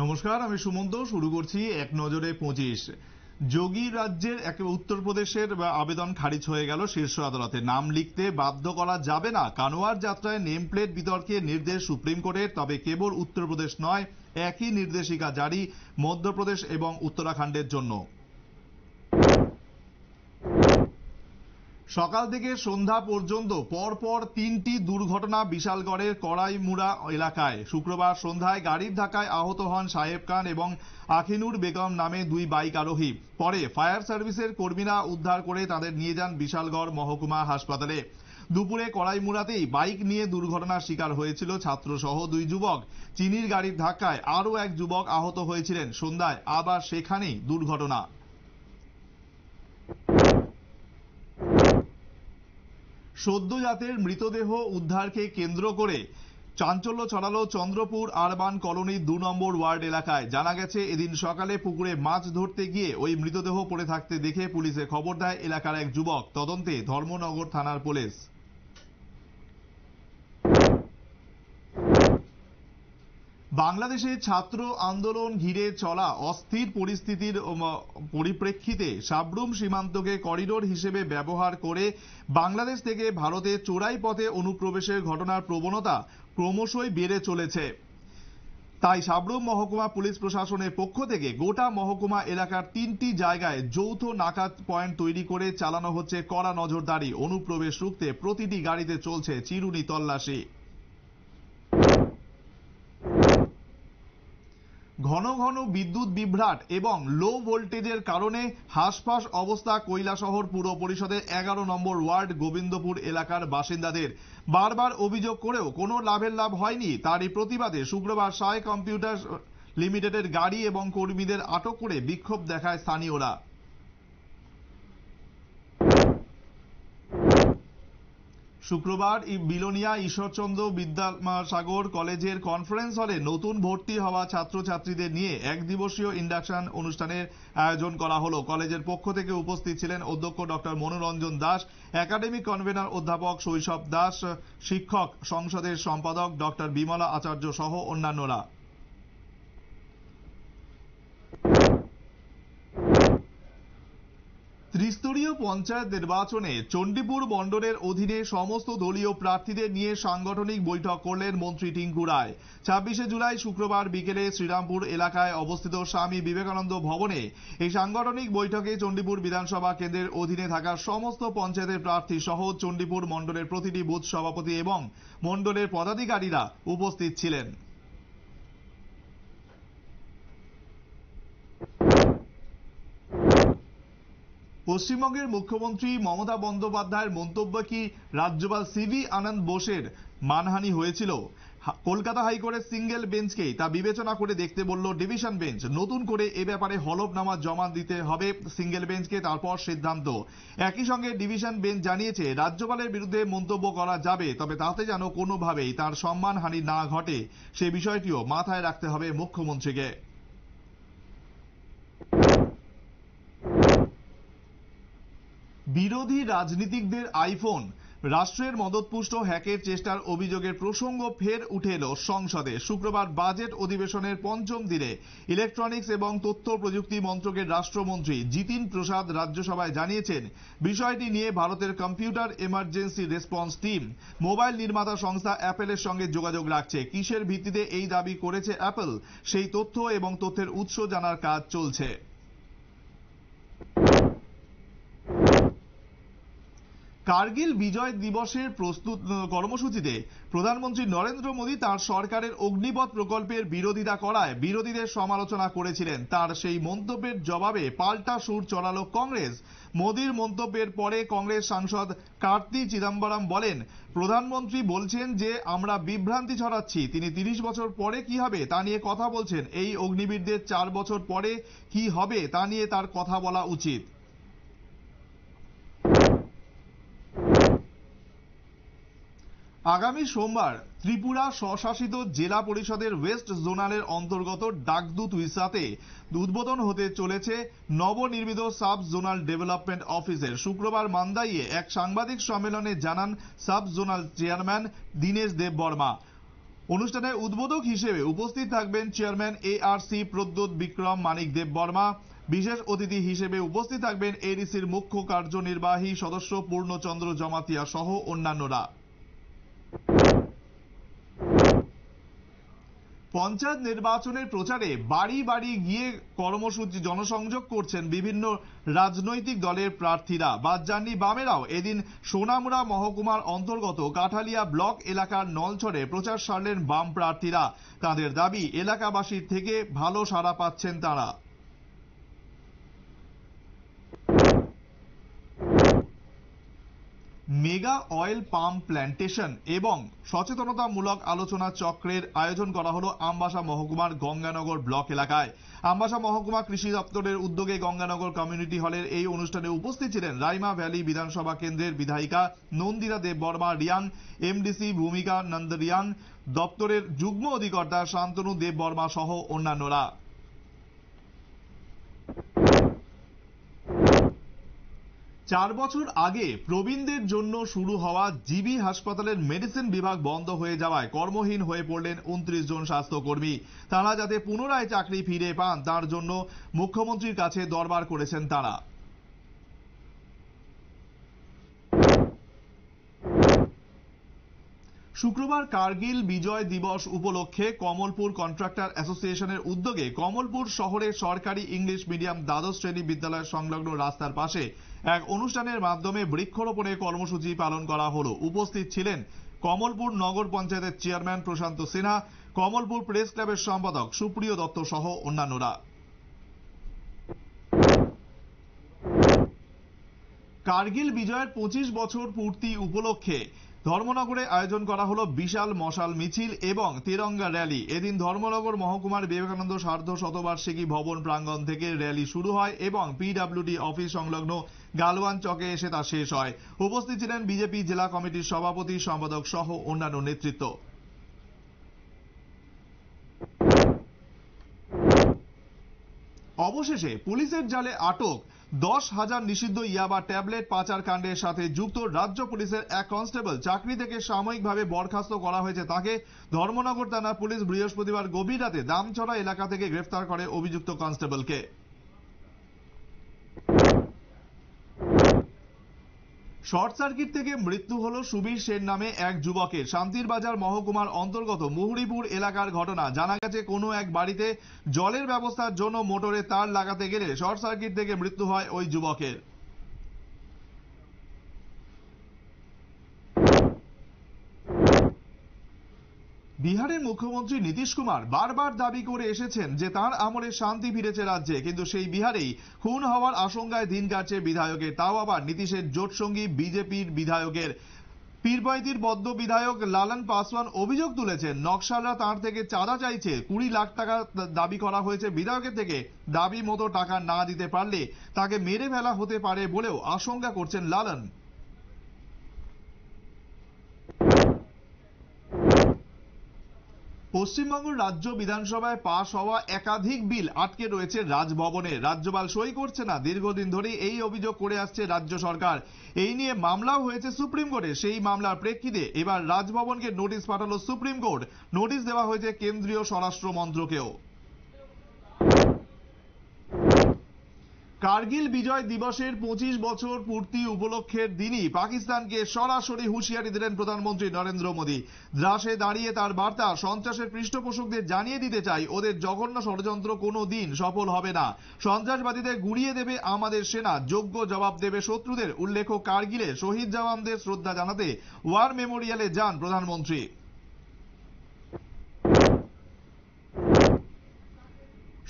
নমস্কার, আমি সুমন্ত। শুরু করছি এক নজরে 25। যোগী রাজ্যের উত্তরপ্রদেশের আবেদন খারিজ হয়ে গেল শীর্ষ আদালতে। নাম লিখতে বাধ্য করা যাবে না। কানওয়ার যাত্রায় নেম প্লেট বিতর্কে নির্দেশ সুপ্রিম কোর্টের। তবে কেবল উত্তরপ্রদেশ নয়, একই নির্দেশিকা জারি মধ্যপ্রদেশ এবং উত্তরাখণ্ডের জন্য। সকাল থেকে সন্ধ্যা পর্যন্ত পরপর 3টি দুর্ঘটনা বিশালগড়ের কড়াইমুড়া এলাকায়। শুক্রবার সন্ধ্যায় গাড়ির ধাক্কায় আহত হন সাহেব খান এবং আখিনুর বেগম নামে দুই বাইক আরোহী। পরে ফায়ার সার্ভিসের কর্মীরা উদ্ধার করে তাদের নিয়ে যান বিশালগড় মহকুমা হাসপাতালে। দুপুরে কড়াইমুড়াতেই বাইক নিয়ে দুর্ঘটনার শিকার হয়েছিল ছাত্রসহ দুই যুবক। চিনির গাড়ির ধাক্কায় আরও এক যুবক আহত হয়েছিলেন। সন্ধ্যায় আবার সেখানেই দুর্ঘটনা। সদ্যজাতের মৃতদেহ উদ্ধারকে কেন্দ্র করে চাঞ্চল্য ছড়ালো চন্দ্রপুর আরবান কলোনির 2 নম্বর ওয়ার্ড এলাকায়। জানা গেছে, এদিন সকালে পুকুরে মাছ ধরতে গিয়ে ওই মৃতদেহ পড়ে থাকতে দেখে পুলিশে খবর দেয় এলাকার এক যুবক। তদন্তে ধর্মনগর থানার পুলিশ। বাংলাদেশে ছাত্র আন্দোলন ঘিরে চলা অস্থির পরিস্থিতির পরিপ্রেক্ষিতে সাবরুম সীমান্তকে করিডোর হিসেবে ব্যবহার করে বাংলাদেশ থেকে ভারতে চোরাই পথে অনুপ্রবেশের ঘটনার প্রবণতা ক্রমশই বেড়ে চলেছে। তাই সাবরুম মহকুমা পুলিশ প্রশাসনের পক্ষ থেকে গোটা মহকুমা এলাকার 3টি জায়গায় যৌথ নাকা পয়েন্ট তৈরি করে চালানো হচ্ছে কড়া নজরদারি। অনুপ্রবেশ রুখতে প্রতিটি গাড়িতে চলছে চিরুনি তল্লাশি। ঘন ঘন বিদ্যুৎ বিভ্রাট এবং লো ভোল্টেজের কারণে হাঁসফাঁস অবস্থা কৈলাসহর পুর পরিষদের 11 নম্বর ওয়ার্ড গোবিন্দপুর এলাকার বাসিন্দাদের। বারবার অভিযোগ করেও কোনো লাভ হয়নি। তারই প্রতিবাদে শুক্রবার সাই কম্পিউটার লিমিটেডের গাড়ি এবং কর্মীদের আটক করে বিক্ষোভ দেখায় স্থানীয়রা। শুক্রবার বিলোনিয়া ঈশ্বরচন্দ্র বিদ্যাসাগর কলেজের কনফারেন্স হলে নতুন ভর্তি হওয়া ছাত্রছাত্রীদের নিয়ে এক দিবসীয় ইন্ডাকশন অনুষ্ঠানের আয়োজন করা হলো। কলেজের পক্ষ থেকে উপস্থিত ছিলেন অধ্যক্ষ ডক্টর মনোরঞ্জন দাস, একাডেমিক কনভেনর অধ্যাপক শৈশব দাস, শিক্ষক সংসদের সম্পাদক ডক্টর বিমলা আচার্য সহ অন্যান্যরা। ত্রিস্তরীয় পঞ্চায়েত নির্বাচনে চণ্ডীপুর মণ্ডলের অধীনে সমস্ত দলীয় প্রার্থীদের নিয়ে সাংগঠনিক বৈঠক করলেন মন্ত্রী টিঙ্কু রায়। 26 জুলাই শুক্রবার বিকেলে শ্রীরামপুর এলাকায় অবস্থিত স্বামী বিবেকানন্দ ভবনে এই সাংগঠনিক বৈঠকে চণ্ডীপুর বিধানসভা কেন্দ্রের অধীনে থাকা সমস্ত পঞ্চায়েতের প্রার্থী সহ চণ্ডীপুর মণ্ডলের প্রতিটি বুথ সভাপতি এবং মণ্ডলের পদাধিকারীরা উপস্থিত ছিলেন। পশ্চিমবঙ্গের মুখ্যমন্ত্রী মমতা বন্দ্যোপাধ্যায়ের মন্তব্য কি রাজ্যপাল সিভি আনন্দ বোসের মানহানি হয়েছিল? কলকাতা হাইকোর্টের সিঙ্গেল বেঞ্চকেই তা বিবেচনা করে দেখতে বলল ডিভিশন বেঞ্চ। নতুন করে এ ব্যাপারে হলফনামা জমা দিতে হবে সিঙ্গেল বেঞ্চকে, তারপর সিদ্ধান্ত। একই সঙ্গে ডিভিশন বেঞ্চ জানিয়েছে, রাজ্যপালের বিরুদ্ধে মন্তব্য করা যাবে, তবে তাতে যেন কোনোভাবেই তার সম্মানহানি না ঘটে সে বিষয়টিও মাথায় রাখতে হবে মুখ্যমন্ত্রীকে। বিরোধী রাজনীতিকদের আইফোন রাষ্ট্রের মদতপুষ্ট হ্যাকের চেষ্টার অভিযোগের প্রসঙ্গ ফের উঠে এলো সংসদে। শুক্রবার বাজেট অধিবেশনের পঞ্চম দিনে ইলেকট্রনিক্স এবং তথ্য প্রযুক্তি মন্ত্রকের রাষ্ট্রমন্ত্রী জিতিন প্রসাদ রাজ্যসভায় জানিয়েছেন, বিষয়টি নিয়ে ভারতের computer emergency response team mobile নির্মাতা সংস্থা অ্যাপেলের সঙ্গে যোগাযোগ রাখছে। কিসের ভিত্তিতে এই দাবি করেছে অ্যাপল, সেই তথ্য এবং তথ্যের উৎস জানার কাজ চলছে। কার্গিল বিজয় দিবসের প্রস্তুত কর্মসূচিতে প্রধানমন্ত্রী নরেন্দ্র মোদী তার সরকারের অগ্নিপথ প্রকল্পের বিরোধিতা করায় বিরোধীদের সমালোচনা করেছিলেন। তার সেই মন্তব্যের জবাবে পাল্টা সুর চড়ালো কংগ্রেস। মোদীর মন্তব্যের পরে কংগ্রেস সাংসদ কার্তি চিদম্বরম বলেন, প্রধানমন্ত্রী বলছেন যে আমরা বিভ্রান্তি ছড়াচ্ছি। তিনি 30 বছর পরে কি হবে তা নিয়ে কথা বলছেন। এই অগ্নিবীরদের 4 বছর পরে কি হবে তা নিয়ে তার কথা বলা উচিত। আগামী সোমবার ত্রিপুরা স্বশাসিত জেলা পরিষদের ওয়েস্ট জোনালের অন্তর্গত ডাকদু তুইসাতে উদ্বোধন হতে চলেছে নবনির্মিত সাব জোনাল ডেভেলপমেন্ট অফিসের। শুক্রবার মান্দাইয়ে এক সাংবাদিক সম্মেলনে জানান sub zonal chairman Dinesh Debbarma. অনুষ্ঠানে উদ্বোধক হিসেবে উপস্থিত থাকবেন চেয়ারম্যান এআরসি প্রদ্যোৎ বিক্রম মানিক দেব বর্মা। বিশেষ অতিথি হিসেবে উপস্থিত থাকবেন এডিসির মুখ্য কার্যনির্বাহী সদস্য পূর্ণচন্দ্র জমাতিয়া সহ অন্যান্যরা। পঞ্চায়েত নির্বাচনের প্রচারে বাড়ি বাড়ি গিয়ে কর্মসূচি জনসংযোগ করছেন বিভিন্ন রাজনৈতিক দলের প্রার্থীরা। বাদজানি বামেরাও এদিন সোনামুড়া মহকুমার অন্তর্গত কাঠালিয়া ব্লক এলাকার নলছড়ে প্রচার সারলেন বাম প্রার্থীরা। তাদের দাবি, এলাকাবাসীর থেকে ভালো সাড়া পাচ্ছেন তারা। মেগা অয়েল পাম্প প্ল্যান্টেশন এবং সচেতনতামূলক আলোচনা চক্রের আয়োজন করা হলো আমবাসা মহকুমার গঙ্গানগর ব্লক এলাকায়। আমবাসা মহকুমা কৃষি দপ্তরের উদ্যোগে গঙ্গানগর কমিউনিটি হলের এই অনুষ্ঠানে উপস্থিত ছিলেন রাইমা ভ্যালি বিধানসভা কেন্দ্রের বিধায়িকা নন্দিতা দেব বর্মা রিয়াং, এমডিসি ভূমিকা নন্দ রিয়াং, দপ্তরের যুগ্ম অধিকর্তা শান্তনু দেব বর্মা সহ অন্যান্যরা। 4 বছর আগে প্রবীণদের জন্য শুরু হওয়া জিবি হাসপাতালের মেডিসিন বিভাগ বন্ধ হয়ে যাওয়ায় কর্মহীন হয়ে পড়লেন 29 জন স্বাস্থ্যকর্মী। তারা যাতে পুনরায় চাকরি ফিরে পান তার জন্য মুখ্যমন্ত্রীর কাছে দরবার করেছেন তারা। শুক্রবার কার্গিল বিজয় দিবস উপলক্ষে কমলপুর কন্ট্রাক্টর অ্যাসোসিয়েশনের উদ্যোগে কমলপুর শহরে সরকারি ইংলিশ মিডিয়াম দ্বাদশ শ্রেণী বিদ্যালয় সংলগ্ন রাস্তার পাশে এক অনুষ্ঠানের মাধ্যমে বৃক্ষরোপণের কর্মসূচি পালন করা হলো। উপস্থিত ছিলেন কমলপুর নগর পঞ্চায়েতের চেয়ারম্যান প্রশান্ত সিনহা, কমলপুর প্রেস ক্লাবের সম্পাদক সুপ্রিয় দত্ত সহ অন্যান্যরা। কার্গিল বিজয়ের 25 বছর পূর্তি উপলক্ষে ধর্মনগরে আয়োজন করা হলো বিশাল মশাল মিছিল এবং তিরঙ্গা র্যালি। এদিন ধর্মনগর মহকুমার বিবেকানন্দ সার্ধ শতবার্ষিকী ভবন প্রাঙ্গণ থেকে র্যালি শুরু হয় এবং পিডব্লিউডি অফিস সংলগ্ন গালওয়ান চকে এসে তা শেষ হয়। উপস্থিত ছিলেন বিজেপি জেলা কমিটির সভাপতি, সম্পাদক সহ অন্যান্য নেতৃত্ব। অবশেষে পুলিশের জালে আটক 10,000 নিষিদ্ধ ইয়াবা ট্যাবলেট পাচার কাণ্ডের সাথে যুক্ত রাজ্য পুলিশের এক কনস্টেবল চাকরি থেকে সাময়িকভাবে বরখাস্ত করা হয়েছে তাকে ধর্মনগর থানা পুলিশ বৃহস্পতিবার গভীর রাতে দামছড়া এলাকা থেকে গ্রেফতার করে অভিযুক্ত কনস্টেবলকে। শর্ট সার্কিট থেকে মৃত্যু হলো সুবীর সেন নামে এক যুবকের। শান্তির বাজার মহকুমার অন্তর্গত মুহুরীপুর এলাকার ঘটনা। জানা গেছে কোনো এক বাড়িতে জলের ব্যবস্থার জন্য মোটরে তার লাগাতে গেলে শর্ট সার্কিট থেকে মৃত্যু হয় ওই যুবকের। বিহারের মুখ্যমন্ত্রী নীতিশ কুমার বারবার দাবি করে এসেছেন যে তার আমলে শান্তি ফিরেছে রাজ্যে, কিন্তু সেই বিহারেই খুন হওয়ার আশঙ্কায় দিন কাটছে বিধায়কের, তাও আবার নীতিশের জোটসঙ্গী বিজেপির বিধায়কের। পীরপৈতির বদ্ধ বিধায়ক লালন পাসওয়ান অভিযোগ তুলেছেন নকশালরা তার থেকে চাঁদা চাইছে। 20 লাখ টাকা দাবি করা হয়েছে বিধায়কের থেকে। দাবি মতো টাকা না দিতে পারলে তাকে মেরে ফেলা হতে পারে বলেও আশঙ্কা করছেন লালন। পশ্চিমবঙ্গ রাজ্য বিধানসভায় পাশ হওয়া একাধিক বিল আটকে রয়েছে রাজভবনে। রাজ্যপাল সই করছে না। দীর্ঘদিন ধরেই এই অভিযোগ করে আসছে রাজ্য সরকার। এই নিয়ে মামলাও হয়েছে সুপ্রিম কোর্টে। সেই মামলার প্রেক্ষিতে এবার রাজভবনকে নোটিশ পাঠালো সুপ্রিম কোর্ট। নোটিশ দেওয়া হয়েছে কেন্দ্রীয় স্বরাষ্ট্র মন্ত্রকেও। কার্গিল বিজয় দিবসের 25 বছর পূর্তি উপলক্ষের দিনই পাকিস্তানকে সরাসরি হুঁশিয়ারি দিলেন প্রধানমন্ত্রী নরেন্দ্র মোদী। দ্রাসে দাঁড়িয়ে তার বার্তা, সন্ত্রাসের পৃষ্ঠপোষকদের জানিয়ে দিতে চাই ওদের জঘন্য ষড়যন্ত্র কোনো দিন সফল হবে না। সন্ত্রাসবাদীদের গুড়িয়ে দেবে আমাদের সেনা, যোগ্য জবাব দেবে শত্রুদের। উল্লেখ্য, কার্গিলে শহীদ জওয়ানদের শ্রদ্ধা জানাতে ওয়ার মেমোরিয়ালে যান প্রধানমন্ত্রী।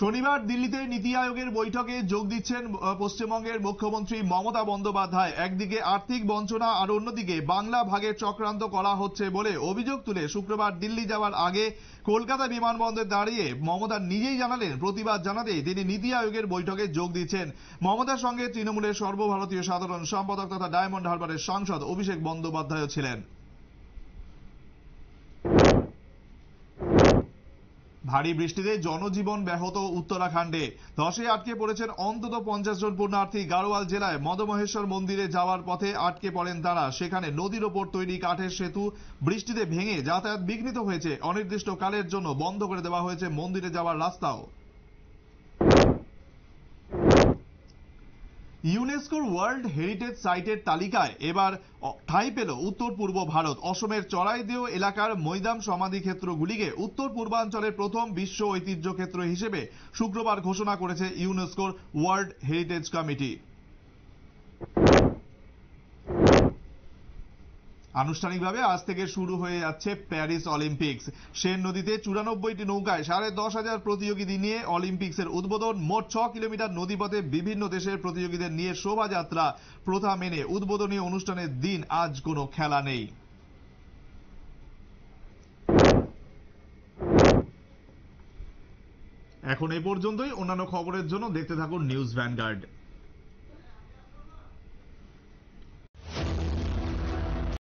শনিবার দিল্লিতে নীতি আয়োগের বৈঠকে যোগ দিচ্ছেন পশ্চিমবঙ্গের মুখ্যমন্ত্রী মমতা বন্দ্যোপাধ্যায়। একদিকে আর্থিক বঞ্চনা আর অন্যদিকে বাংলা ভাগের চক্রান্ত করা হচ্ছে বলে অভিযোগ তুলে শুক্রবার দিল্লি যাওয়ার আগে কলকাতা বিমানবন্দরে দাঁড়িয়ে মমতা নিজেই জানালেন প্রতিবাদ জানাতে তিনি নীতি আয়োগের বৈঠকে যোগ দিচ্ছেন। মমতার সঙ্গে তৃণমূলের সর্বভারতীয় সাধারণ সম্পাদক তথা ডায়মন্ড হারবারের সাংসদ অভিষেক বন্দ্যোপাধ্যায়ও ছিলেন। ভারী বৃষ্টিতে জনজীবন ব্যাহত উত্তরাখণ্ডে। ধসে আটকে পড়েছেন অন্তত 50 জন পুণ্যার্থী। গাড়োয়াল জেলায় মদমহেশ্বর মন্দিরে যাওয়ার পথে আটকে পড়েন তারা। সেখানে নদীর ওপর তৈরি কাঠের সেতু বৃষ্টিতে ভেঙে যাতায়াত বিঘ্নিত হয়েছে। অনির্দিষ্টকালের জন্য বন্ধ করে দেওয়া হয়েছে মন্দিরে যাওয়ার রাস্তাও। ইউনেস্কোর ওয়ার্ল্ড হেরিটেজ সাইটের তালিকায় এবার ঠাঁই পেল উত্তর পূর্ব ভারত। অসমের চড়াইদেও এলাকার মৈদাম সমাধি ক্ষেত্রগুলিকে উত্তর পূর্বাঞ্চলের প্রথম বিশ্ব ঐতিহ্য ক্ষেত্র হিসেবে শুক্রবার ঘোষণা করেছে ইউনেস্কোর ওয়ার্ল্ড হেরিটেজ কমিটি। আনুষ্ঠানিকভাবে আজ থেকে শুরু হয়ে যাচ্ছে প্যারিস অলিম্পিক্স। সেন নদীতে 94টি নৌকায় 10,500 প্রতিযোগী নিয়ে অলিম্পিক্সের উদ্বোধন। মোট 6 কিলোমিটার নদীপথে বিভিন্ন দেশের প্রতিযোগীদের নিয়ে শোভাযাত্রা প্রথা মেনে উদ্বোধনী অনুষ্ঠানের দিন আজ কোনো খেলা নেই। এখন এ পর্যন্তই। অন্যান্য খবরের জন্য দেখতে থাকুন নিউজ ভ্যানগার্ড।